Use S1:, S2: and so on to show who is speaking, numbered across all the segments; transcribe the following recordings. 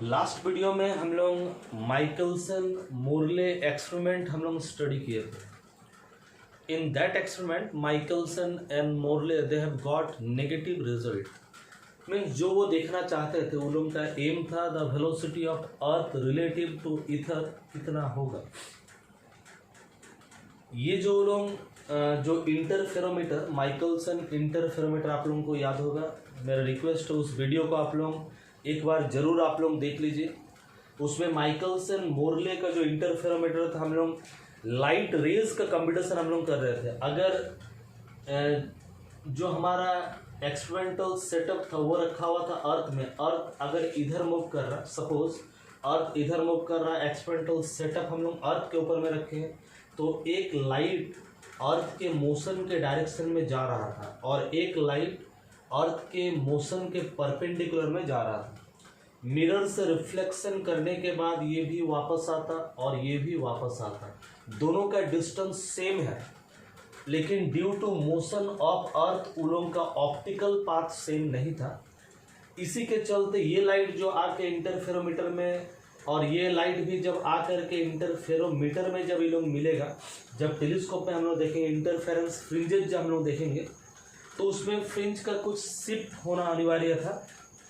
S1: Last video में हम लोग माइकलसन मोरले एक्सपेरिमेंट हम लोग स्टडी किए थे। In that experiment Michelson and Morley they have got negative result. Means जो वो देखना चाहते थे, उन लोगों का एम था the velocity of earth relative to ether कितना होगा। ये जो लोग जो इंटरफेरोमीटर माइकलसन इंटरफेरोमीटर आप लोगों को याद होगा। मेरा रिक्वेस्ट है उस वीडियो को आप लोग एक बार जरूर आप लोग देख लीजिए। उसमें माइकलसन मोरले का जो इंटरफेरोमीटर था, हम लोग लाइट रेज का कंपटीशन हम लोग कर रहे थे। अगर जो हमारा एक्सपेरिमेंटल सेटअप था वो रखा हुआ था अर्थ में, अर्थ अगर इधर मूव कर रहा, सपोज अर्थ इधर मूव कर रहा, एक्सपेरिमेंटल सेटअप हम लोग अर्थ के ऊपर में रखे हैं, तो एक लाइट अर्थ के मोशन के डायरेक्शन में जा रहा था और एक लाइट अर्थ के मोशन के परपेंडिकुलर में जा रहा था। मिरर से रिफ्लेक्शन करने के बाद ये भी वापस आता और ये भी वापस आता, दोनों का डिस्टेंस सेम है, लेकिन due to motion of earth उन लोगों का ऑप्टिकल पाथ सेम नहीं था। इसी के चलते ये लाइट जो आके इंटरफेरोमीटर में और ये लाइट भी जब आकर के इंटरफेरोमीटर में जब ये लोग मिलेगा, जब टेलीस्कोप में हम लोग देखेंगे इंटरफेरेंस फ्रिंजेस जब हम लोग देखेंगे, तो उसमें फ्रिंज का कुछ शिफ्ट होना अनिवार्य था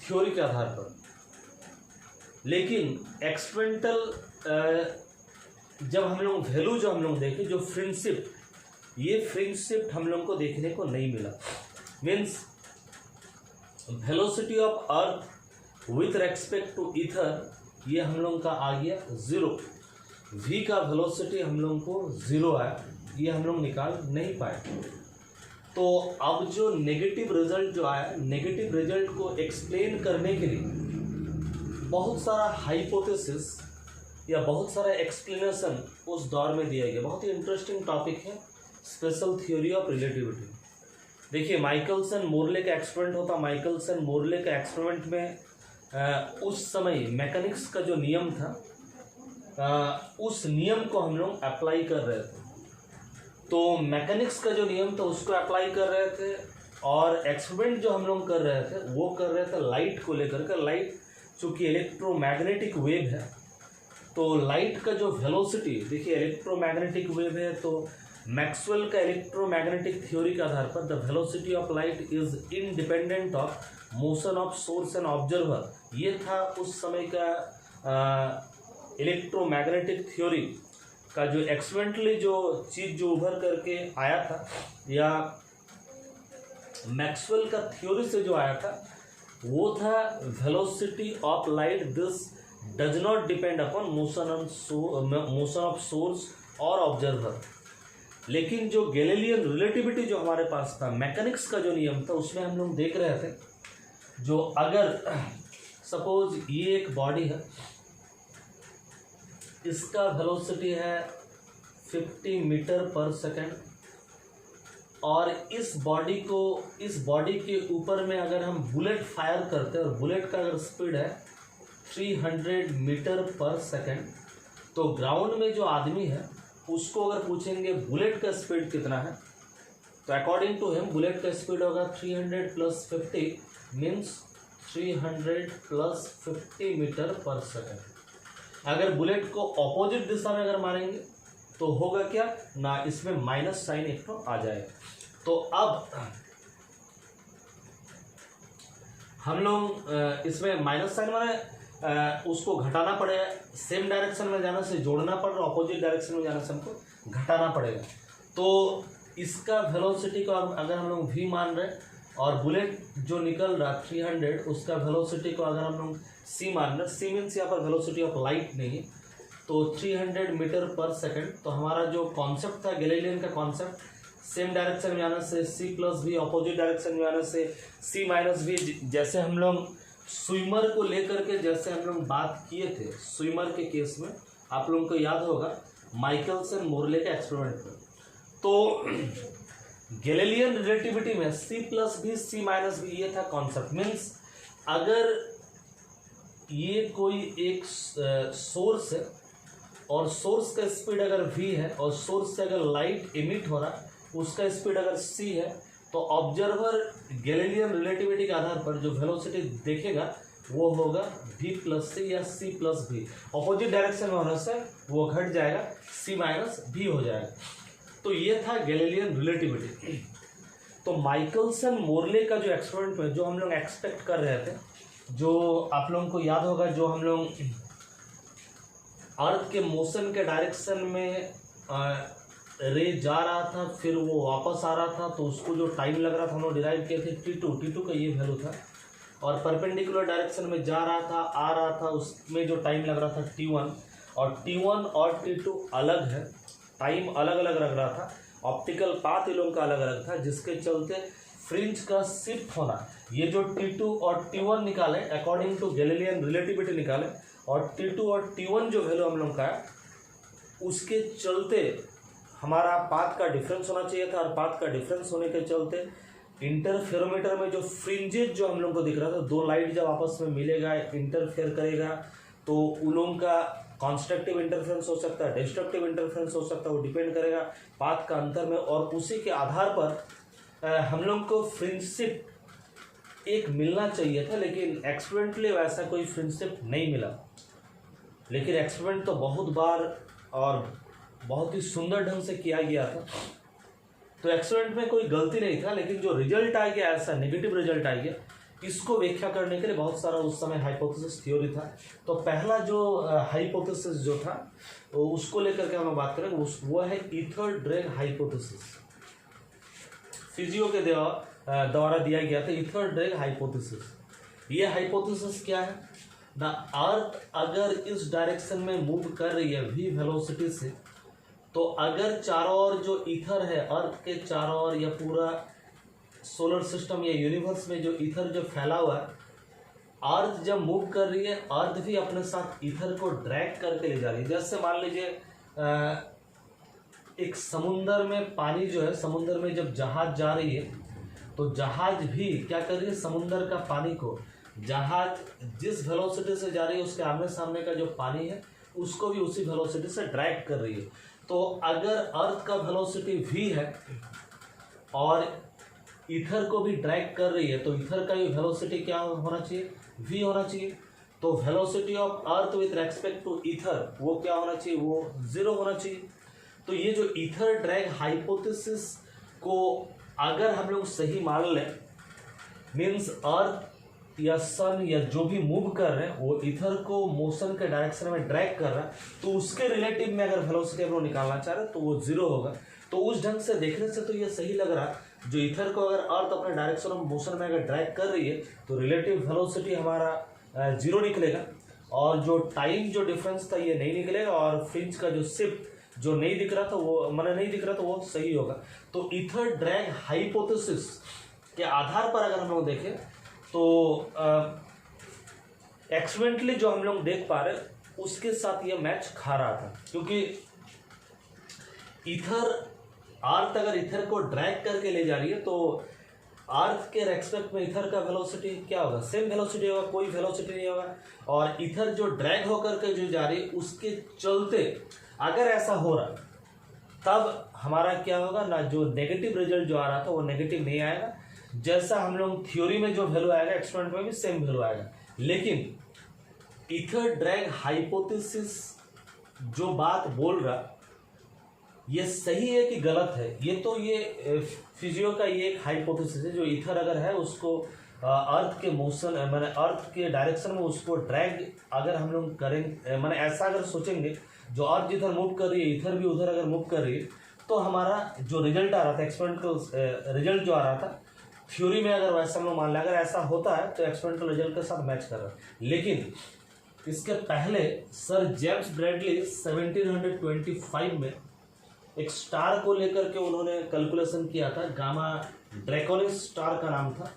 S1: थ्योरी के आधार पर। लेकिन एक्सपेरिमेंटल जब हम लोग वैल्यू जो हम लोग देखे, जो फ्रिंज शिफ्ट, ये फ्रिंज शिफ्ट हम लोग को देखने को नहीं मिला। Means velocity of earth with respect to ether ये हम लोग का आ गया 0। वी का वेलोसिटी हम लोग को 0 आया, ये हम लोग निकाल नहीं पाए। तो अब जो नेगेटिव रिजल्ट जो आया, नेगेटिव रिजल्ट को एक्सप्लेन करने के लिए बहुत सारा हाइपोथेसिस या बहुत सारा एक्सप्लेनेशन उस दौर में दिया गया। बहुत ही इंटरेस्टिंग टॉपिक है स्पेशल थ्योरी ऑफ रिलेटिविटी। देखिए माइकलसन मोरले का एक्सपेरिमेंट होता, माइकलसन मोरले का एक्सपेरिमेंट में उस समय मैकेनिक्स का जो नियम था उस नियम को हम लोग अप्लाई कर रहे थे। तो मैकेनिक्स का जो नियम था उसको अप्लाई कर रहे थे और एक्सपेरिमेंट जो हम लोग कर रहे थे वो कर रहे थे लाइट को लेकर के। लाइट चूँकि इलेक्ट्रोमैग्नेटिक वेव है, तो लाइट का जो वेलोसिटी, देखिए इलेक्ट्रोमैग्नेटिक वेव है, तो मैक्सवेल का इलेक्ट्रोमैग्नेटिक थ्योरी के आधार पर the velocity of light is independent of motion of source and observer. ये था उस समय का इलेक्ट्रोमैग्नेटिक थ्योरी का जो एक्सपेरिमेंटली जो चीज़ जो उभर करके आया था, या मैक्सवेल का थ्योरी से जो आया था, वो था velocity of light this does not depend upon motion of source और ऑब्जर्वर। लेकिन जो गैलीलियन रिलेटिविटी जो हमारे पास था, मैकेनिक्स का जो नियम था, उसमें हम लोग देख रहे थे जो अगर सपोज ये एक बॉडी है, इसका वेलोसिटी है 50 मीटर पर सेकेंड, और इस बॉडी के ऊपर में अगर हम बुलेट फायर करते हैं और बुलेट का अगर स्पीड है 300 मीटर पर सेकेंड, तो ग्राउंड में जो आदमी है उसको अगर पूछेंगे बुलेट का स्पीड कितना है, तो अकॉर्डिंग टू हिम बुलेट का स्पीड होगा 300 + 50 मीन्स 300 + 50 मीटर पर सेकेंड। अगर बुलेट को ऑपोजिट दिशा में अगर मारेंगे तो होगा क्या ना, इसमें माइनस साइन एक तो आ जाएगा। तो अब हम लोग इसमें माइनस साइन माने उसको घटाना पड़ेगा, सेम डायरेक्शन में जाने से जोड़ना पड़ रहा, ऑपोजिट डायरेक्शन में जाने से हमको घटाना पड़ेगा। तो इसका वेलोसिटी को अगर हम लोग v मान रहे और बुलेट जो निकल रहा 300, उसका वेलोसिटी को अगर हम लोग c मान रहे, c मीन्स यहाँ पर वेलोसिटी ऑफ लाइट नहीं है, तो 300 मीटर पर सेकंड। तो हमारा जो कॉन्सेप्ट था गैलीलियन का कॉन्सेप्ट, सेम डायरेक्शन में आने से c + v, ऑपोजिट डायरेक्शन में आने से c - v। जैसे हम लोग स्विमर को लेकर के जैसे हम लोग बात किए थे, स्विमर के केस में आप लोगों को याद होगा माइकलसन मोरले के एक्सपेरिमेंट में, तो गैलीलियन रिलेटिविटी में c + v, c - v ये था कॉन्सेप्ट। मीन्स अगर ये कोई एक सोर्स है और सोर्स का स्पीड अगर v है और सोर्स से अगर लाइट इमिट हो रहा, उसका स्पीड अगर c है, तो ऑब्जर्वर गैलीलियन रिलेटिविटी के आधार पर जो वेलोसिटी देखेगा वो होगा v प्लस सी या c प्लस भी। ऑपोजिट डायरेक्शन में होने से वो घट जाएगा, c माइनस v हो जाएगा। तो ये था गैलीलियन रिलेटिविटी। तो माइकलसन मोरले का जो एक्सपेरिमेंट में जो हम लोग एक्सपेक्ट कर रहे थे, जो आप लोगों को याद होगा, जो हम लोग अर्थ के मोशन के डायरेक्शन में रे जा रहा था, फिर वो वापस आ रहा था, तो उसको जो टाइम लग रहा था हम लोग डिराइव किए थे t2 का ये वैल्यू था। और परपेंडिकुलर डायरेक्शन में जा रहा था, आ रहा था, उसमें जो टाइम लग रहा था t1, और t1 और t2 अलग है, टाइम अलग अलग लग रहा था, ऑप्टिकल पाथ इन लोगों का अलग अलग था, जिसके चलते फ्रिंज का शिफ्ट होना, ये जो t2 और t1 निकाले अकॉर्डिंग टू गैलीलियन रिलेटिविटी निकाले, और t2 और t1 जो वैल्यू हम लोग का है उसके चलते हमारा पाथ का डिफरेंस होना चाहिए था। और पाथ का डिफरेंस होने के चलते इंटरफेरोमीटर में जो फ्रिंजेज जो हम लोग को दिख रहा था, दो लाइट जब आपस में मिलेगा इंटरफेयर करेगा तो उन लोगों का कॉन्स्ट्रक्टिव इंटरफेरेंस हो सकता है, डिस्ट्रक्टिव इंटरफेरेंस हो सकता है, वो डिपेंड करेगा पाथ का अंतर में। और उसी के आधार पर हम लोग को फ्रिंजशिप एक मिलना चाहिए था, लेकिन एक्सपेरिमेंटली वैसा कोई फ्रिंजशिप नहीं मिला। लेकिन एक्सपेरिमेंट तो बहुत बार और बहुत ही सुंदर ढंग से किया गया था, तो एक्सपेरिमेंट में कोई गलती नहीं था, लेकिन जो रिजल्ट आ गया, ऐसा नेगेटिव रिजल्ट आ गया, इसको व्याख्या करने के लिए बहुत सारा उस समय हाइपोथेसिस थ्योरी था। तो पहला जो हाइपोथेसिस जो था तो उसको लेकर के हम बात करें, वो है ईथर ड्रैग हाइपोथेसिस। फिजियो के द्वारा दिया गया था ईथर ड्रैग हाइपोथेसिस। ये हाइपोथेसिस क्या है? द अर्थ अगर इस डायरेक्शन में मूव कर रही है v वेलोसिटी से, तो अगर चारों ओर जो ईथर है, अर्थ के चारों ओर या पूरा सोलर सिस्टम या यूनिवर्स में जो ईथर जो फैला हुआ है, अर्थ जब मूव कर रही है, अर्थ भी अपने साथ ईथर को ड्रैग करके ले जा रही है। जैसे मान लीजिए एक समुंदर में पानी जो है, समुंदर में जब जहाज जा रही है, तो जहाज भी क्या कर रही है, समुंदर का पानी को, जहाज जिस वेलोसिटी से जा रही है उसके आमने सामने का जो पानी है उसको भी उसी वेलोसिटी से ड्रैग कर रही है। तो अगर अर्थ का वेलोसिटी v है और ईथर को भी ड्रैग कर रही है, तो ईथर का भी वेलोसिटी क्या होना चाहिए, v होना चाहिए। तो velocity of earth with respect to ether वो क्या होना चाहिए, वो 0 होना चाहिए। तो ये जो ईथर ड्रैग हाइपोथेसिस को अगर हम लोग सही मान लें, मीन्स अर्थ या सन या जो भी मूव कर रहे हैं वो ईथर को मोशन के डायरेक्शन में ड्रैग कर रहा है, तो उसके रिलेटिव में अगर वेलोसिटी हम लोग निकालना चाह रहे हैं तो वो 0 होगा। तो उस ढंग से देखने से तो ये सही लग रहा है, जो ईथर को अगर अर्थ अपने डायरेक्शन ऑफ मोशन में अगर ड्रैग कर रही है तो रिलेटिव वेलोसिटी हमारा 0 निकलेगा, और जो टाइम जो डिफरेंस था ये नहीं निकलेगा, और फ्रिंज का जो शिफ्ट जो नहीं दिख रहा था वो नहीं दिख रहा था वो सही होगा। तो ईथर ड्रैग हाइपोथेसिस के आधार पर अगर हम लोग देखें तो एक्सपेरिमेंटली जो हम लोग देख पा रहे उसके साथ ये मैच खा रहा था, क्योंकि ईथर अर्थ अगर ईथर को ड्रैग करके ले जा रही है तो अर्थ के रेस्पेक्ट में ईथर का वेलोसिटी क्या होगा, सेम वेलोसिटी होगा, कोई वेलोसिटी नहीं होगा। और ईथर जो ड्रैग होकर के जो जा रही है उसके चलते अगर ऐसा हो रहा तब हमारा क्या होगा ना, जो नेगेटिव रिजल्ट जो आ रहा था वो नेगेटिव नहीं आएगा। जैसा हम लोग थ्योरी में जो वैल्यू आएगा एक्सपेरिमेंट में भी सेम वैल्यू आएगा। लेकिन ईथर ड्रैग हाइपोथेसिस जो बात बोल रहा ये सही है कि गलत है, ये तो ये फिजियो का ये एक हाइपोथेसिस है, जो ईथर अगर है उसको अर्थ के मोशन माने अर्थ के डायरेक्शन में उसको ड्रैग अगर हम लोग करेंगे, माने ऐसा अगर सोचेंगे जो अर्थ जिधर मूव कर रही है ईथर भी उधर अगर मूव कर रही है, तो हमारा जो रिजल्ट आ रहा था एक्सपेरिमेंटल रिजल्ट जो आ रहा था थ्योरी में अगर वैसा हम लोग मान लें, अगर ऐसा होता है तो एक्सपेरिमेंटल रिजल्ट के साथ मैच कर रहा है। लेकिन इसके पहले सर जेम्स ब्रैडली 1725 में एक स्टार को लेकर के उन्होंने कैलकुलेशन किया था, गामा ड्रैकोनिस स्टार का नाम था।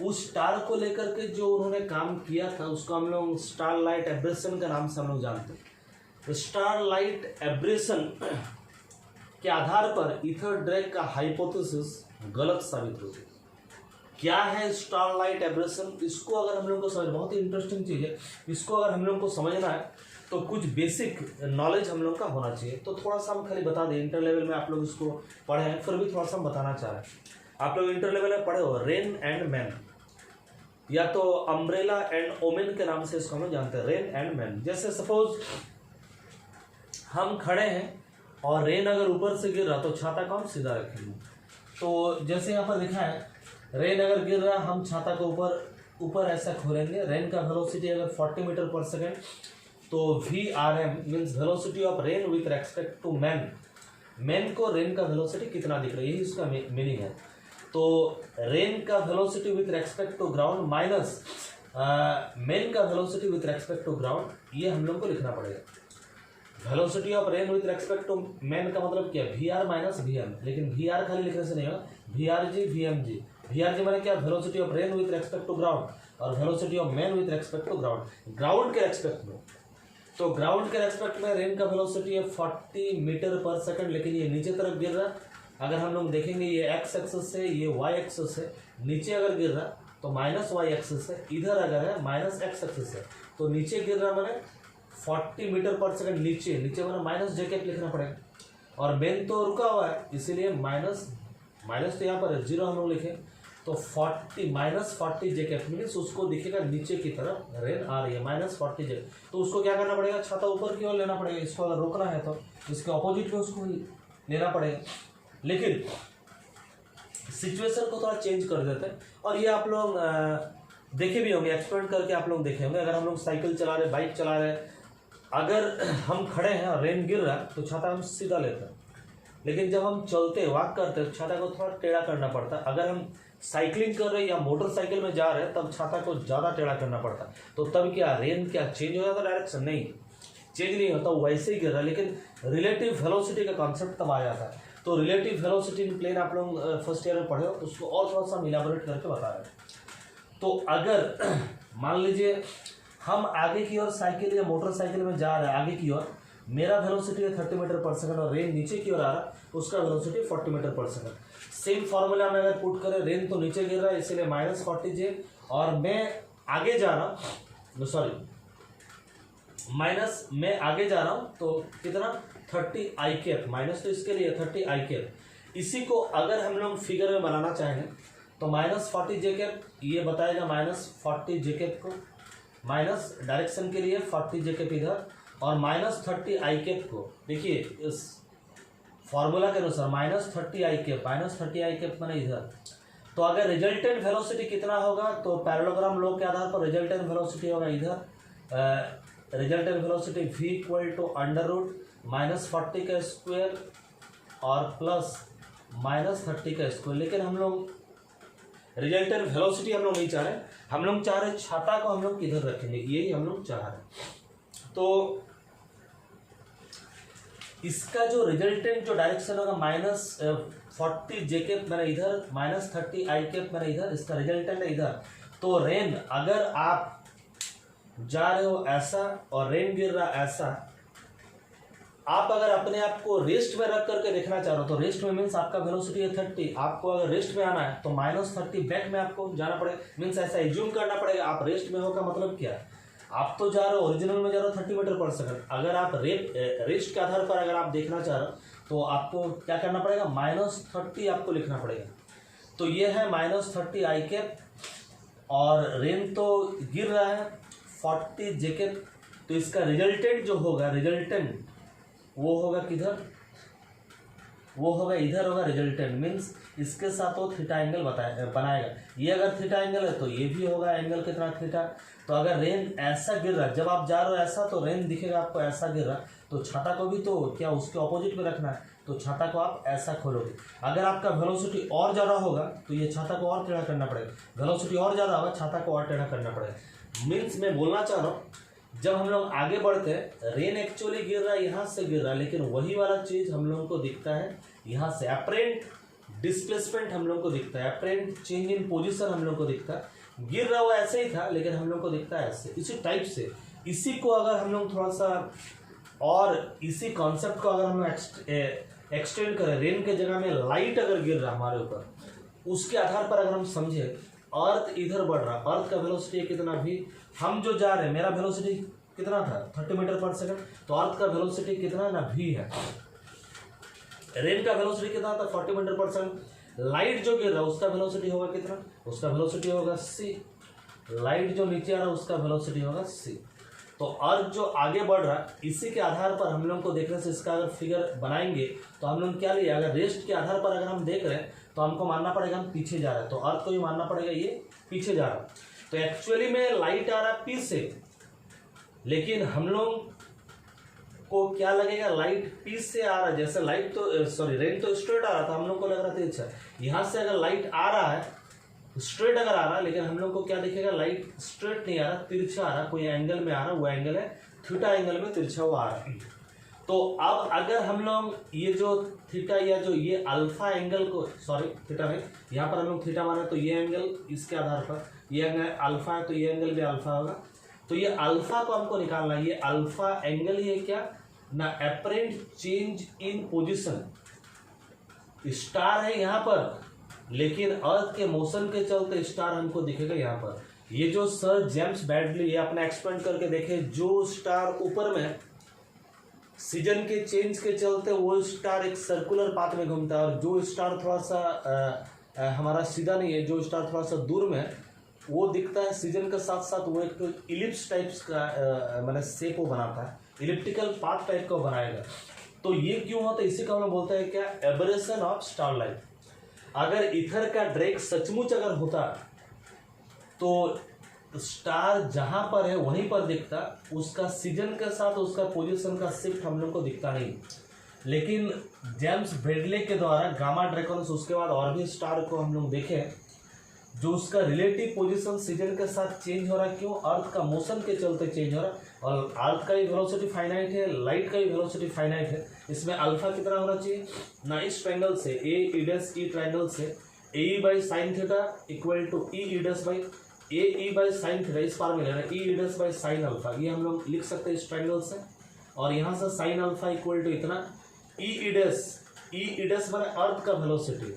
S1: उस स्टार को लेकर के जो उन्होंने काम किया था उसको हम लोग स्टार लाइट एब्रेशन का नाम से हम लोग जानते हैं। तो स्टार लाइट एब्रेशन के आधार पर ईथर ड्रैग का हाइपोथेसिस गलत साबित हो गया। क्या है स्टार लाइट एब्रेशन, इसको अगर हम लोग को समझ, बहुत ही इंटरेस्टिंग चीज़ है, इसको अगर हम लोग को समझना है तो कुछ बेसिक नॉलेज हम लोग का होना चाहिए। तो थोड़ा सा हम खाली बता दें, इंटर लेवल में आप लोग इसको पढ़े हैं, फिर भी थोड़ा सा हम बताना चाह रहे हैं। आप लोग इंटर लेवल में पढ़े हो रेन एंड मैन, या तो अम्ब्रेला एंड ओमेन के नाम से इसको हम लोग जानते हैं, रेन एंड मैन। जैसे सपोज हम खड़े हैं और रेन अगर ऊपर से गिर रहा तो छाता को हम सीधा रखेंगे। तो जैसे यहाँ पर लिखा है रेन अगर गिर रहा हम छाता को ऊपर ऐसा खोलेंगे। रेन का वेलोसिटी अगर 40 मीटर पर सेकेंड तो VRM means velocity of rain with respect to man. Man को रेन का वेलोसिटी कितना दिख रहा है, यही इसका मीनिंग है। तो रेन का velocity with respect to ground minus man का velocity with respect to ground, ये हम लोग को लिखना पड़ेगा। Velocity of rain with respect to man का मतलब क्या, VR माइनस VM, लेकिन VR खाली लिखने से नहीं होगा, VRG VMG। VRG माने क्या, velocity of rain with respect to ground, और velocity of man with respect to ground, ground के रेस्पेक्ट में। तो ग्राउंड के रेस्पेक्ट में रेन का वेलोसिटी है 40 मीटर पर सेकंड, लेकिन ये नीचे तरफ गिर रहा। अगर हम लोग देखेंगे ये x एक्सिस से, ये y एक्सिस से, नीचे अगर गिर रहा तो माइनस y एक्सिस है, इधर अगर है माइनस x एक्सिस है। तो नीचे गिर रहा मैंने 40 मीटर पर सेकंड, नीचे मैंने माइनस जैकेट लिखना पड़ेगा। और मेन तो रुका हुआ है इसीलिए माइनस तो यहाँ पर है, 0 हम लोग लिखें तो 40 माइनस 40 जैकेट मीन्स उसको दिखेगा नीचे की तरफ रेन आ रही है, माइनस 40 जैकेट। तो उसको क्या करना पड़ेगा, छाता ऊपर की ओर लेना पड़ेगा। इसको अगर रोकना है तो इसके ऑपोजिट में उसको लेना पड़ेगा। लेकिन सिचुएशन को थोड़ा चेंज कर देते हैं, और ये आप लोग देखे भी होंगे, एक्सपेरिमेंट करके आप लोग देखे होंगे। अगर हम लोग साइकिल चला रहे, बाइक चला रहे, अगर हम खड़े हैं और रेन गिर रहा है तो छाता हम सीधा लेते हैं, लेकिन जब हम चलते वॉक करते हैं छाता को थोड़ा टेढ़ा करना पड़ता है। अगर हम साइकिलिंग कर रहे हैं या मोटरसाइकिल में जा रहे हैं तब छाता को ज़्यादा टेढ़ा करना पड़ता है। तो तब क्या रेन क्या चेंज हो जाता, डायरेक्शन नहीं चेंज नहीं होता, वैसे ही गिर रहा है, लेकिन रिलेटिव वेलोसिटी का कॉन्सेप्ट तब आ जाता है। तो रिलेटिव वेलोसिटी इन प्लेन आप लोग फर्स्ट ईयर में पढ़े हो, उसको और थोड़ा सा इलाबोरेट करके बता रहे हैं। तो अगर मान लीजिए हम आगे की ओर साइकिल या मोटरसाइकिल में जा रहे हैं, आगे की ओर मेरा वेलोसिटी है 30 मीटर पर सेकंड और रेन नीचे की ओर आ रहा, उसका वेलोसिटी 40 मीटर पर सेकंड। सेम फार्मूला में अगर पुट करें, रेन तो नीचे गिर रहा है इसलिए माइनस 40 J, और मैं आगे जा रहा हूँ, सॉरी माइनस मैं आगे जा रहा हूँ तो कितना 30 I कैप, माइनस तो इसके लिए 30 I कैप। इसी को अगर हम लोग फिगर में बनाना चाहें तो माइनस 40 J कैप, ये बताएगा माइनस 40 J कैप को, माइनस डायरेक्शन के लिए 40 J कैप इधर, और माइनस 30 I कैप को देखिए इस फॉर्मूला के अनुसार minus 30 I cap, minus 30 I cap मैंने इधर। तो अगर रिजल्टेंट वेलोसिटी कितना होगा तो पैरेललोग्राम लॉ के आधार पर रिजल्टेंट वेलोसिटी होगा इधर, resultant velocity V equal to under root minus 40 का स्क्वायर और प्लस माइनस 30 का स्क्वायर। लेकिन हम लोग रिजल्टेंट वेलोसिटी हम लोग नहीं चाह रहे, हम लोग चाह रहे छाता को हम लोग किधर रखेंगे, यही हम लोग चाह रहे। तो इसका जो रिजल्टेंट जो डायरेक्शन होगा माइनस 40 J कैप मैंने इधर, माइनस 30 I कैप मैंने इधर, इसका रिजल्टेंट है इधर। तो रेन अगर आप जा रहे हो ऐसा और रेन गिर रहा ऐसा, आप अगर अपने आप को रेस्ट में रख करके देखना चाह रहे हो तो रेस्ट में मीन्स आपका वेलोसिटी है 30, आपको अगर रेस्ट में आना है तो माइनस 30 बैक में आपको जाना पड़ेगा, मीन्स ऐसा एज्यूम करना पड़ेगा आप रेस्ट में हो। का मतलब क्या है, आप तो जा रहे हो ओरिजिनल में जा रहे हो 30 मीटर पर सेकंड, अगर आप रेस्ट के आधार पर अगर आप देखना चाह रहे हो तो आपको क्या करना पड़ेगा, माइनस 30 आपको लिखना पड़ेगा। तो ये है माइनस 30 I कैप, और रेन तो गिर रहा है 40 J कैप, तो इसका रिजल्टेंट जो होगा, रिजल्टेंट वो होगा किधर, वो होगा इधर होगा रिजल्टेंट, मीन्स इसके साथ वो थीटा एंगल बनाएगा। ये अगर थीटा एंगल है तो ये भी होगा एंगल कितना थीटा। तो अगर रेन ऐसा गिर रहा है, जब आप जा रहे हो ऐसा तो रेन दिखेगा आपको ऐसा गिर रहा, तो छाता को भी तो क्या उसके ऑपोजिट में रखना है, तो छाता को आप ऐसा खोलोगे। अगर आपका वेलोसिटी और ज़्यादा होगा तो ये छाता को और टेढ़ा करना पड़ेगा, वेलोसिटी और ज़्यादा होगा छाता को और टेढ़ा करना पड़ेगा। मीन्स मैं बोलना चाह रहा हूँ जब हम लोग आगे बढ़ते हैं रेन एक्चुअली गिर रहा है यहाँ से गिर रहा है, लेकिन वही वाला चीज़ हम लोगों को दिखता है यहाँ से, अप्रेंट डिस्प्लेसमेंट हम लोग को दिखता है, अप्रेंट चेंज इन पोजीशन हम लोग को दिखता है। गिर रहा हुआ ऐसे ही था लेकिन हम लोग को दिखता है ऐसे, इसी टाइप से। इसी को अगर हम लोग थोड़ा सा और इसी कॉन्सेप्ट को अगर हम एक्सटेंड करें, रेन के जगह में लाइट अगर गिर रहा हमारे ऊपर, उसके आधार पर अगर हम समझे अर्थ इधर बढ़ रहा, अर्थ का वेलोसिटी कितना भी, हम जो जा रहे हैं मेरा वेलोसिटी कितना था 30 मीटर पर सेकंड, तो अर्थ का वेलोसिटी कितना ना v है, रेन का वेलोसिटी कितना था 40 मीटर पर सेकंड, लाइट जो गिर रहा है उसका वेलोसिटी होगा कितना, उसका वेलोसिटी होगा c, लाइट जो नीचे आ रहा है उसका वेलोसिटी होगा c। तो अर्थ जो आगे बढ़ रहा है इसी के आधार पर हम लोग को देखने से इसका अगर फिगर बनाएंगे तो हम लोग क्या लिए, अगर रेस्ट के आधार पर अगर हम देख रहे हैं तो हमको मानना पड़ेगा हम पीछे जा रहे हैं, तो अर्थ को भी मानना पड़ेगा ये पीछे जा रहा है। तो एक्चुअली में लाइट आ रहा है पी से, लेकिन हम लोग को क्या लगेगा, लाइट पी से आ रहा है, जैसे लाइट तो सॉरी रेन तो स्ट्रेट आ रहा था, हम लोग को लग रहा था अच्छा यहाँ से अगर लाइट आ रहा है स्ट्रेट अगर आ रहा है, लेकिन हम लोग को क्या दिखेगा, लाइट स्ट्रेट नहीं आ रहा, तिरछा आ रहा, कोई एंगल में आ रहा, वो एंगल है थीटा एंगल में तिरछा वो आ रहा है। तो अब अगर हम लोग ये जो थीटा या जो ये अल्फा एंगल को, सॉरी थीटा नहीं, यहाँ पर हम लोग थीटा माने तो ये एंगल इसके आधार पर ये एंगल अल्फा है तो ये एंगल भी अल्फा होगा। तो ये अल्फा को हमको निकालना है, ये अल्फा एंगल ही है क्या ना, apparent change in position, star है यहाँ पर लेकिन अर्थ के मोशन के चलते स्टार हमको दिखेगा यहाँ पर। ये जो सर जेम्स बैडली ये अपना एक्सपेरिमेंट करके देखे, जो स्टार ऊपर में सीजन के चेंज के चलते वो स्टार एक सर्कुलर पाथ में घूमता है, और जो स्टार थोड़ा सा हमारा सीधा नहीं है, जो स्टार थोड़ा सा दूर में वो दिखता है सीजन के साथ साथ वो एक तो इलिप्स टाइप्स का मैंने शेप वो बनाता है, इलिप्टिकल पाथ टाइप का बनाएगा। तो ये क्यों होता है, इसी का हम बोलते हैं क्या, एबरेशन ऑफ स्टारलाइट। अगर इथर का ड्रैग सचमुच अगर होता तो स्टार जहां पर है वहीं पर दिखता, उसका सीजन के साथ उसका पोजीशन का शिफ्ट हम लोग को दिखता नहीं। लेकिन जेम्स ब्रेडले के द्वारा गामा ड्रैकोनिस उसके बाद और भी स्टार को हम लोग देखें जो उसका रिलेटिव पोजीशन सीजन के साथ चेंज हो रहा है, क्यों, अर्थ का मोशन के चलते चेंज हो रहा है, और अर्थ का भी वेलोसिटी फाइनाइट है, लाइट का भी वेलोसिटी फाइनाइट है। इसमें अल्फा कितना होना चाहिए ना, इस ट्रायंगल से ए ईडस ई ट्रायंगल से a by sine theta equal to E ईडस by a by sine theta, इस पार में लेना ई ईडस बाई साइन अल्फा, ये हम लोग लिख सकते हैं इस ट्रायंगल से। और यहाँ से साइन अल्फा इक्वल टू इतना ई ईडस माने अर्थ का वेलोसिटी,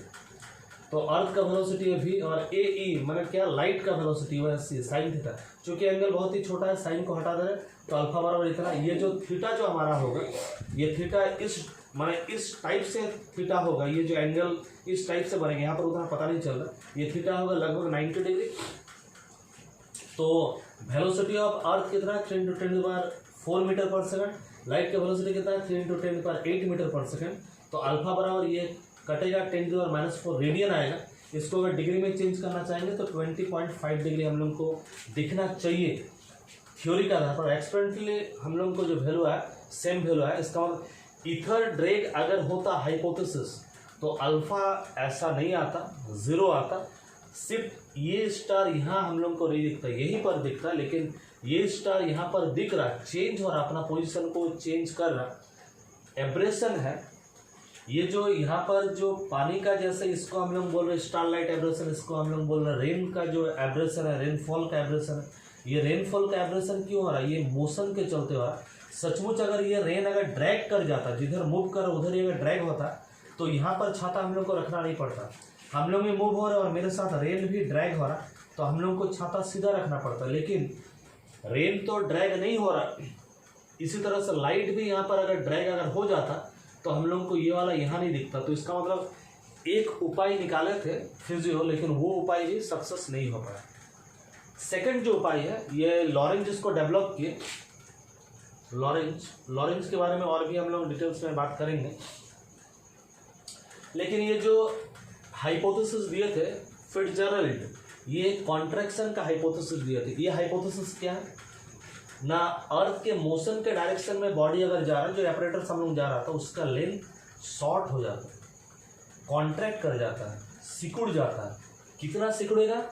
S1: तो अर्थ का वेलोसिटी है v, और ए ई माने क्या, लाइट का वेलोसिटी है सी साइन थीटा। चूंकि एंगल बहुत ही छोटा है साइन को हटा दे तो अल्फा बराबर इतना, ये जो थीटा जो हमारा होगा ये थीटा इस माने इस टाइप से थीटा होगा, ये जो एंगल इस टाइप से बनेगा, यहाँ पर उतना पता नहीं चल रहा, ये थीटा होगा लगभग 90 डिग्री। तो वेलोसिटी ऑफ अर्थ कितना है 3 × 10⁴ मीटर पर सेकंड, लाइट का वेलोसिटी कितना है 3 × 10⁸ मीटर पर सेकंड। तो अल्फा बराबर ये कटेगा 10⁻⁴ रेडियन आएगा। इसको अगर डिग्री में चेंज करना चाहेंगे तो 20.5 डिग्री हम लोग को दिखना चाहिए थ्योरी का आधार पर। एक्सपेरिमेंटली हम लोग को जो वैल्यू है सेम वैल्यू है। इसका मतलब ईथर ड्रैग अगर होता हाइपोथेसिस तो अल्फा ऐसा नहीं आता, 0 आता, सिर्फ ये स्टार यहाँ हम लोग को नहीं दिखता, यहीं पर दिखता, लेकिन ये स्टार यहाँ पर दिख रहा, चेंज हो रहा, अपना पोजीशन को चेंज कर रहा, एब्रेशन है। ये जो यहाँ पर जो पानी का जैसे इसको हम लोग बोल रहे हैं स्टारलाइट एब्रेशन, इसको हम लोग बोल रहे हैं रेन का जो एब्रेशन है, रेनफॉल का एब्रेशन है। ये रेनफॉल का एब्रेशन क्यों हो रहा है, ये मोशन के चलते हो रहा है। सचमुच अगर ये रेन अगर ड्रैग कर जाता, जिधर मूव कर उधर ये अगर ड्रैग होता तो यहाँ पर छाता हम लोग को रखना नहीं पड़ता। हम लोग भी मूव हो रहे हैं और मेरे साथ रेन भी ड्रैग हो रहा तो हम लोग को छाता सीधा रखना पड़ता, लेकिन रेन तो ड्रैग नहीं हो रहा। इसी तरह से लाइट भी यहाँ पर अगर ड्रैग अगर हो जाता तो हम लोग को ये वाला यहाँ नहीं दिखता। तो इसका मतलब एक उपाय निकाले थे फिजियो, लेकिन वो उपाय भी सक्सेस नहीं हो पाया। सेकंड जो उपाय है ये लॉरेंज इसको डेवलप किए। लॉरेंज के बारे में और भी हम लोग डिटेल्स में बात करेंगे, लेकिन ये जो हाइपोथेसिस दिए थे फिट्जरल्ड, ये कॉन्ट्रैक्शन का हाइपोथेसिस दिए थे। ये हाइपोथेसिस क्या है ना, अर्थ के मोशन के डायरेक्शन में बॉडी अगर जा रहा है, जो एपरेटर्स हम लोग जा रहा था उसका लेंथ शॉर्ट हो जाता है, कॉन्ट्रैक्ट कर जाता है, सिकुड़ जाता है। कितना सिकुड़ेगा,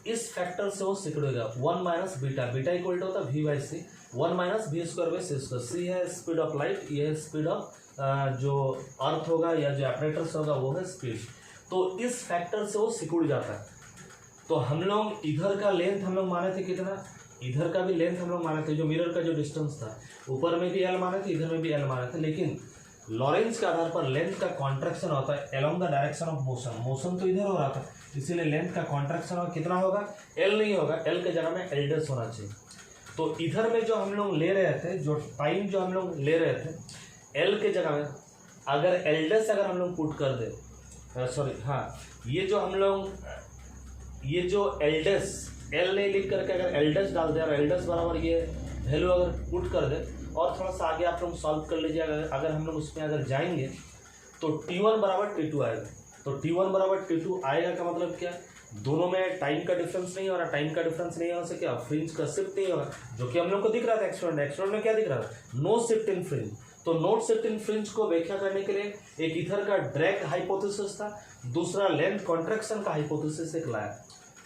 S1: इस फैक्टर से वो सिकुड़ेगा 1 - बीटा, बीटा इक्वल टू होता है v/c, 1 - v²/c²। c है स्पीड ऑफ लाइट, ये है स्पीड ऑफ जो अर्थ होगा या जो एपरेटर्स होगा वो है स्पीड। तो इस फैक्टर से वो सिकुड़ जाता है। तो हम लोग इधर का लेंथ हम लोग माने थे कितना, इधर का भी लेंथ हम लोग माने थे, जो मिरर का जो डिस्टेंस था, ऊपर में भी एल माने थे, इधर में भी एल माने थे। लेकिन लॉरेंज के आधार पर लेंथ का कॉन्ट्रैक्शन होता है along the direction of motion. Motion तो इधर हो रहा था, इसीलिए लेंथ का कॉन्ट्रैक्शन और कितना होगा, एल नहीं होगा, एल के जगह में एल' होना चाहिए। तो इधर में जो हम लोग ले रहे थे, जो टाइम जो हम लोग ले रहे थे, एल के जगह में अगर एल' अगर हम लोग पुट कर दे, सॉरी हाँ, ये जो हम लोग ये जो एल' एल नहीं लिख करके अगर एल डैश डाल दे और एल डैश बराबर ये वैल्यू अगर पुट कर दे और थोड़ा सा आगे आप लोग सॉल्व कर लीजिए। अगर हम लोग उसमें अगर जाएंगे तो T1 बराबर T2 आएगा। तो T1 बराबर T2 आएगा का मतलब क्या, दोनों में टाइम का डिफरेंस नहीं हो रहा। टाइम का डिफरेंस नहीं होने से क्या, फ्रिंज का शिफ्ट नहीं होगा, जो कि हम लोग को दिख रहा था एक्सपेरिमेंट में क्या दिख रहा था, नो शिफ्ट इन फ्रिंज। तो नो शिफ्ट इन फ्रिंज को व्याख्या करने के लिए एक इधर का ड्रैग हाइपोथेसिस था, दूसरा लेंथ कॉन्ट्रैक्शन का हाइपोथेसिस एक लाया।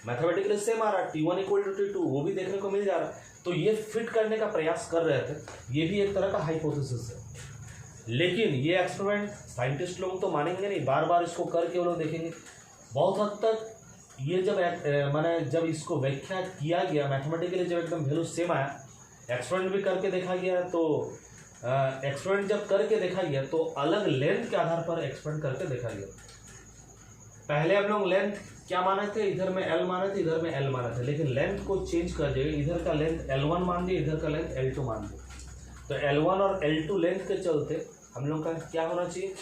S1: मैथमेटिकली सेम आ रहा, T1 इक्वल टू T2 वो भी देखने को मिल जा रहा। तो ये फिट करने का प्रयास कर रहे थे, ये भी एक तरह का हाइपोथेसिस है। लेकिन ये एक्सपेरिमेंट साइंटिस्ट लोग तो मानेंगे नहीं, बार बार इसको करके वो लोग देखेंगे। बहुत हद तक ये जब इसको व्याख्या किया गया मैथमेटिकली, जब एकदम वैल्यू सेम आया, एक्सपेरिमेंट भी करके देखा गया, तो एक्सपेरिमेंट जब करके देखा गया तो अलग लेंथ के आधार पर एक्सपेरिमेंट करके देखा गया। पहले हम लोग लेंथ क्या माने थे, इधर में L माने थे, इधर में L माने थे, लेकिन लेंथ को चेंज कर दिए, इधर का लेंथ L1 मान दिए, इधर का लेंथ L2 मान दिए। तो L1 और L2 लेंथ के चलते हम लोग का क्या होना चाहिए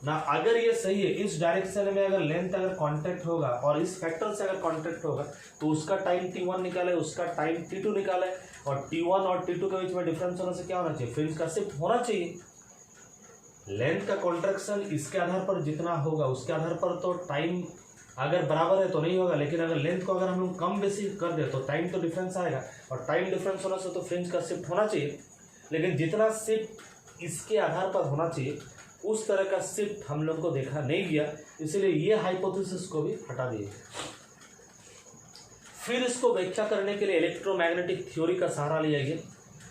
S1: ना, अगर ये सही है, इस डायरेक्शन में अगर लेंथ अगर कांटेक्ट होगा और इस फैक्टर से अगर कांटेक्ट होगा तो उसका टाइम T1 निकाले, उसका टाइम T2 निकाले, और T1 और T2 के बीच में डिफरेंस होने से क्या होना चाहिए, फ्रिंज का शिफ्ट होना चाहिए। लेंथ का कॉन्ट्रैक्शन इसके आधार पर जितना होगा उसके आधार पर तो टाइम अगर बराबर है तो नहीं होगा, लेकिन अगर लेंथ को अगर हम लोग कम बेसी कर दे तो टाइम तो डिफरेंस आएगा, और टाइम डिफरेंस होने से तो फ्रिंज का शिफ्ट होना चाहिए। लेकिन जितना शिफ्ट इसके आधार पर होना चाहिए उस तरह का शिफ्ट हम लोग को देखा नहीं गया, इसलिए ये हाइपोथेसिस को भी हटा दिए। फिर इसको व्याख्या करने के लिए इलेक्ट्रोमैग्नेटिक थ्योरी का सहारा लिया गया।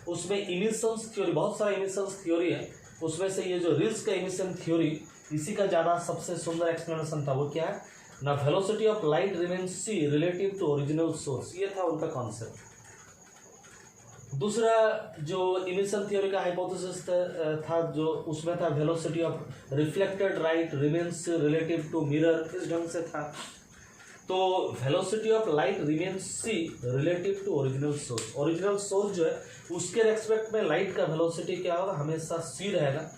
S1: उसमें इमिशंस थ्योरी, बहुत सारा इमिशंस थ्योरी है, उसमें से ये जो रिल्स का इमिशन थ्योरी, इसी का ज़्यादा सबसे सुंदर एक्सप्लेनेशन था। वो क्या है ना, velocity of light remains c relative to original source, ये था उनका कॉन्सेप्ट। दूसरा जो इमिशन थ्योरी का हाइपोथेसिस था जो उसमें था velocity of reflected light remains relative to mirror, इस ढंग से था। तो velocity of light remains c relative to original source, original source जो है उसके रेस्पेक्ट में लाइट का वेलोसिटी क्या होगा, हमेशा सी रहेगा।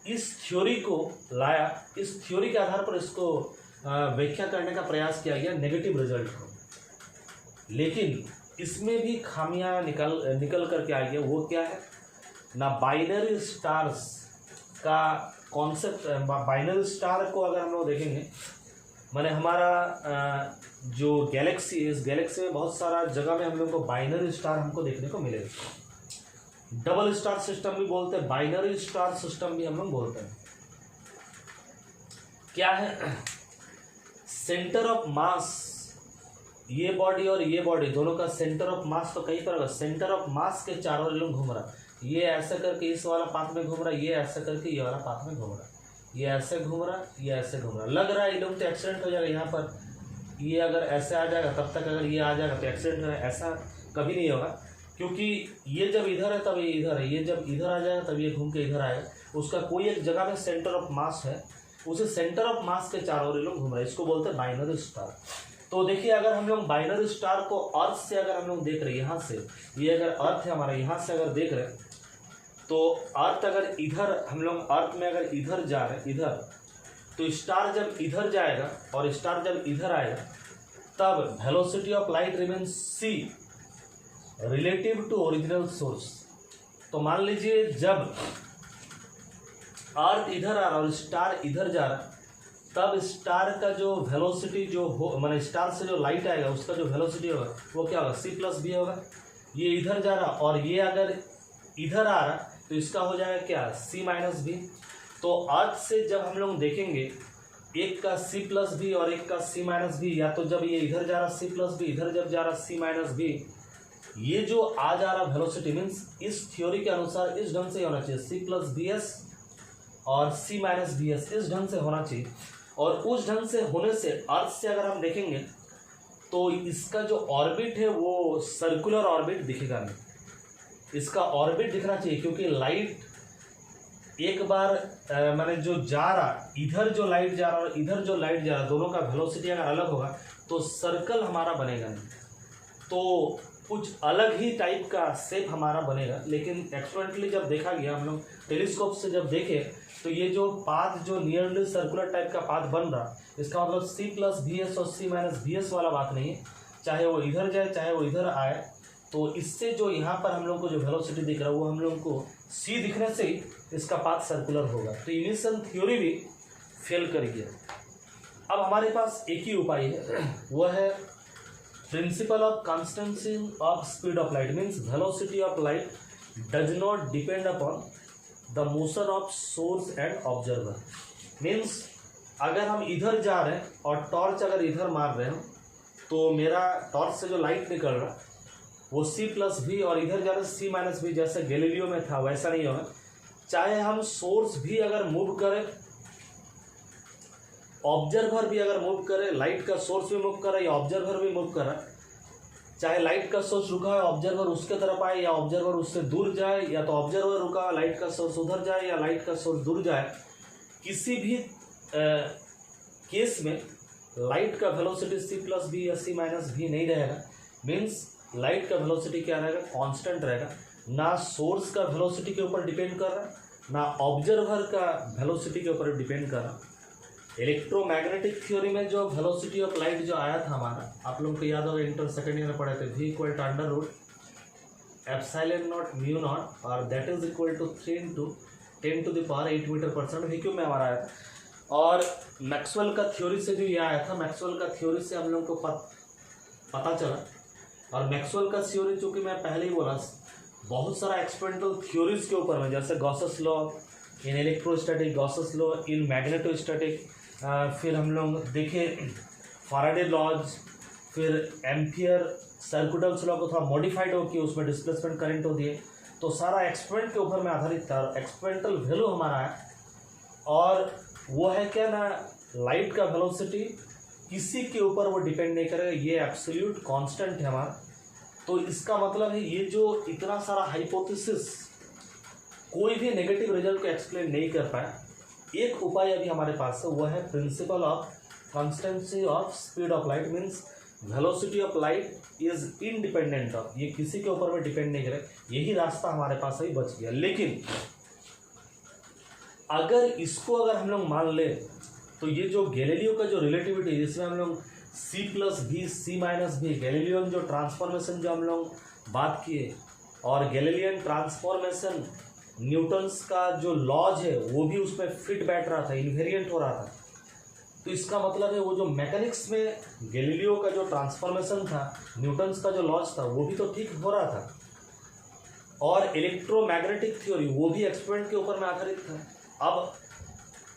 S1: इस थ्योरी को लाया, इस थ्योरी के आधार पर इसको व्याख्या करने का प्रयास किया गया नेगेटिव रिजल्ट को, लेकिन इसमें भी खामियां निकल करके आ गया। वो क्या है ना, बाइनरी स्टार्स का कॉन्सेप्ट। बाइनरी स्टार को अगर हम लोग देखेंगे, माने हमारा जो गैलेक्सी है, इस गैलेक्सी में बहुत सारा जगह में हम लोग को बाइनरी स्टार हमको देखने को मिलेगा। डबल स्टार सिस्टम भी बोलते हैं, बाइनरी स्टार सिस्टम भी हम लोग बोलते हैं। क्या है, सेंटर ऑफ मास, ये बॉडी और ये बॉडी दोनों का सेंटर ऑफ मास तो कहीं पर होगा, सेंटर ऑफ मास के चारों ओर लोग घूम रहा, ये ऐसा करके इस वाला पाथ में घूम रहा, ये ऐसा करके ये वाला पाथ में घूम रहा, ये ऐसे घूम रहा, ये ऐसे घूम रहा। लग रहा है ये लोग तो एक्सीडेंट हो जाएगा यहाँ पर, ये अगर ऐसे आ जाएगा तब तक अगर ये आ जाएगा तो एक्सीडेंट हो, ऐसा कभी नहीं होगा, क्योंकि ये जब इधर है तब ये इधर है, ये जब इधर आ जाएगा तब ये घूम के इधर आएगा। उसका कोई एक जगह में सेंटर ऑफ मास है, उसे सेंटर ऑफ मास के चारों ओर लोग घूम रहे हैं, इसको बोलते हैं बाइनरी स्टार। तो देखिए, अगर हम लोग बाइनरी स्टार को अर्थ से अगर हम लोग देख रहे हैं, यहाँ से ये अगर अर्थ है हमारा, यहाँ से अगर देख रहे हैं तो अर्थ अगर इधर, हम लोग अर्थ में अगर इधर जा रहे हैं इधर, तो स्टार जब इधर जाएगा और स्टार जब इधर आएगा तब velocity of light remains c relative to original source. तो मान लीजिए जब अर्थ इधर आ रहा और स्टार इधर जा रहा, तब स्टार का जो वेलोसिटी जो हो, माने स्टार से जो लाइट आएगा उसका जो वेलोसिटी होगा वो क्या होगा, सी प्लस बी होगा। ये इधर जा रहा और ये अगर इधर आ रहा तो इसका हो जाएगा क्या, सी माइनस बी। तो अर्थ से जब हम लोग देखेंगे एक का सी प्लस बी और एक का सी माइनस बी, या तो जब ये इधर जा रहा सी प्लस बी, इधर जब जा रहा सी माइनस बी, ये जो आ जा रहा वेलोसिटी मीन्स इस थ्योरी के अनुसार इस ढंग से होना चाहिए, सी प्लस बी एस और सी माइनस बी एस, इस ढंग से होना चाहिए। और उस ढंग से होने से अर्थ से अगर हम देखेंगे तो इसका जो ऑर्बिट है वो सर्कुलर ऑर्बिट दिखेगा नहीं, इसका ऑर्बिट दिखना चाहिए, क्योंकि लाइट एक बार माने जो जा रहा, इधर जो लाइट जा रहा और इधर जो लाइट जा रहा, दोनों का वेलोसिटी अगर अलग होगा तो सर्कल हमारा बनेगा नहीं, तो कुछ अलग ही टाइप का शेप हमारा बनेगा। लेकिन एक्सपेरिमेंटली जब देखा गया, हम लोग टेलीस्कोप से जब देखे तो ये जो पाथ जो नियरली सर्कुलर टाइप का पाथ बन रहा, इसका मतलब सी प्लस बी एस और सी माइनस बी एस वाला बात नहीं है, चाहे वो इधर जाए चाहे वो इधर आए, तो इससे जो यहाँ पर हम लोग को जो वेलोसिटी दिख रहा है वो हम लोग को सी दिखने से ही इसका पाथ सर्कुलर होगा। तो इनिशियल थ्योरी भी फेल कर गया। अब हमारे पास एक ही उपाय है, वह है principle of constituency of speed of light, means velocity of light does not depend upon the motion of source and observer. Means अगर हम इधर जा रहे हैं और टॉर्च अगर इधर मार रहे हैं तो मेरा टॉर्च से जो लाइट निकल रहा है वो C+V, और इधर जा रहे C-V, जैसे गैलीलियो में था वैसा नहीं होगा। चाहे हम सोर्स भी अगर मूव करें, ऑब्जर्वर भी अगर मूव करे, लाइट का सोर्स भी मूव करे या ऑब्जर्वर भी मूव करे, चाहे लाइट का सोर्स रुका है ऑब्जर्वर उसके तरफ आए या ऑब्जर्वर उससे दूर जाए, या तो ऑब्जर्वर रुका लाइट का सोर्स उधर जाए या लाइट का सोर्स दूर जाए, किसी भी केस में लाइट का वेलोसिटी C+V या C-V नहीं रहेगा। मीन्स लाइट का वेलोसिटी क्या रहेगा, कांस्टेंट रहेगा। ना सोर्स का वेलोसिटी के ऊपर डिपेंड कर रहा, ना ऑब्जर्वर का वेलोसिटी के ऊपर डिपेंड कर रहा। इलेक्ट्रोमैग्नेटिक थ्योरी में जो वेलोसिटी ऑफ लाइट जो आया था हमारा, आप लोगों को याद होगा इंटर सेकेंड ईयर में पढ़े थे, V = √ε0μ0 और that is equal to 3 × 10⁸ metre vacuum में हमारा आया था। और मैक्सवेल का थ्योरी से जो ये आया था, मैक्सवेल का थ्योरी से हम लोग को पता चला। और मैक्सवेल का थ्योरी चूँकि मैं पहले ही बोला, बहुत सारा एक्सपेरिमेंटल थ्योरीज के ऊपर में, जैसे Gauss's law in electrostatic, Gauss's law in magnetostatic, फिर हम लोग देखे फैराडे लॉज, फिर एम्पियर सर्कुटल्स लॉ को थोड़ा मॉडिफाइड हो कि उसमें डिस्प्लेसमेंट करंट हो दिए। तो सारा एक्सपेरिमेंट के ऊपर में आधारित था। एक्सपेरिमेंटल वैल्यू हमारा है, और वो है क्या ना, लाइट का वेलोसिटी किसी के ऊपर वो डिपेंड नहीं करेगा, ये एब्सोल्यूट कांस्टेंट है हमारा। तो इसका मतलब है ये जो इतना सारा हाइपोथेसिस कोई भी नेगेटिव रिजल्ट को एक्सप्लेन नहीं कर पाया, एक उपाय अभी हमारे पास है, वो है principle of constituency of speed of light. Means velocity of light is independent of, ये किसी के ऊपर में डिपेंड नहीं करे। यही रास्ता हमारे पास अभी बच गया। लेकिन अगर इसको अगर हम लोग मान ले तो ये जो गैलीलियो का जो रिलेटिविटी, जिसमें हम लोग C+V C-V गैलीलियन जो ट्रांसफॉर्मेशन जो हम लोग बात किए, और गैलीलियन ट्रांसफॉर्मेशन न्यूटन्स का जो लॉज है वो भी उसमें फिट बैठ रहा था, इन्वेरिएंट हो रहा था। तो इसका मतलब है वो जो मैकेनिक्स में गैलीलियो का जो ट्रांसफॉर्मेशन था, न्यूटन्स का जो लॉज था, वो भी तो ठीक हो रहा था। और इलेक्ट्रोमैग्नेटिक थ्योरी वो भी एक्सपेरिमेंट के ऊपर में आधारित था। अब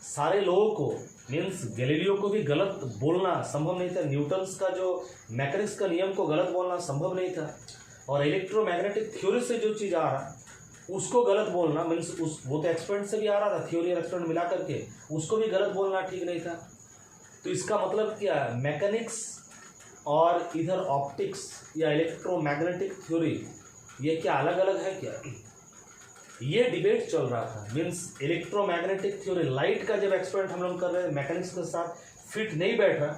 S1: सारे लोगों को, मीन्स गैलीलियो को भी गलत बोलना संभव नहीं था, न्यूटन्स का जो मैकेनिक्स का नियम को गलत बोलना संभव नहीं था, और इलेक्ट्रोमैग्नेटिक थ्योरी से जो चीज़ आ रहा उसको गलत बोलना, मीन्स वो तो एक्सपेरिमेंट से भी आ रहा था, थ्योरी और एक्सपेरिमेंट मिला करके, उसको भी गलत बोलना ठीक नहीं था। तो इसका मतलब क्या है, मैकेनिक्स और इधर ऑप्टिक्स या इलेक्ट्रोमैग्नेटिक थ्योरी ये क्या अलग अलग है क्या, ये डिबेट चल रहा था। मीन्स इलेक्ट्रोमैग्नेटिक थ्योरी, लाइट का जब एक्सपेरिमेंट हम लोग कर रहे हैं मैकेनिक्स के साथ फिट नहीं बैठ रहा,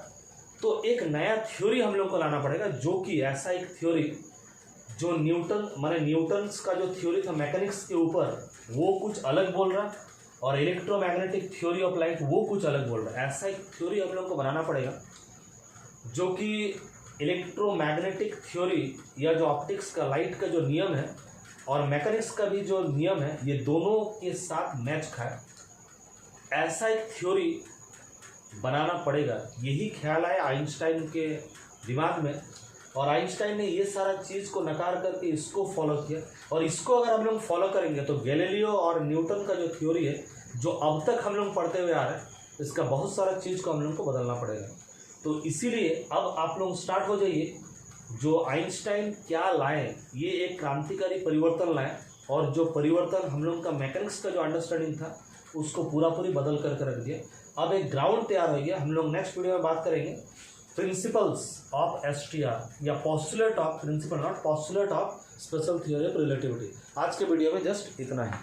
S1: तो एक नया थ्योरी हम लोग को लाना पड़ेगा, जो कि ऐसा एक थ्योरी जो न्यूटन्स का जो थ्योरी था मैकेनिक्स के ऊपर, वो कुछ अलग बोल रहा, और इलेक्ट्रोमैग्नेटिक थ्योरी ऑफ लाइट वो कुछ अलग बोल रहा है। ऐसा एक थ्योरी हम लोग को बनाना पड़ेगा जो कि इलेक्ट्रोमैग्नेटिक थ्योरी या जो ऑप्टिक्स का लाइट का जो नियम है और मैकेनिक्स का भी जो नियम है, ये दोनों के साथ मैच खाए, ऐसा एक थ्योरी बनाना पड़ेगा। यही ख्याल आया आइंस्टाइन के दिमाग में, और आइंस्टाइन ने ये सारा चीज़ को नकार करके इसको फॉलो किया। और इसको अगर हम लोग फॉलो करेंगे तो गैलीलियो और न्यूटन का जो थ्योरी है, जो अब तक हम लोग पढ़ते हुए आ रहे हैं, इसका बहुत सारा चीज़ को हम लोग को बदलना पड़ेगा। तो इसीलिए अब आप लोग स्टार्ट हो जाइए, जो आइंस्टाइन क्या लाए, ये एक क्रांतिकारी परिवर्तन लाए, और जो परिवर्तन हम लोग का मैकेनिक्स का जो अंडरस्टैंडिंग था उसको पूरा पूरी बदल करके रख दिया। अब एक ग्राउंड तैयार हो गया। हम लोग नेक्स्ट वीडियो में बात करेंगे प्रिंसिपल्स ऑफ STR या postulate of principle, not postulate of special theory of relativity. आज के वीडियो में जस्ट इतना है।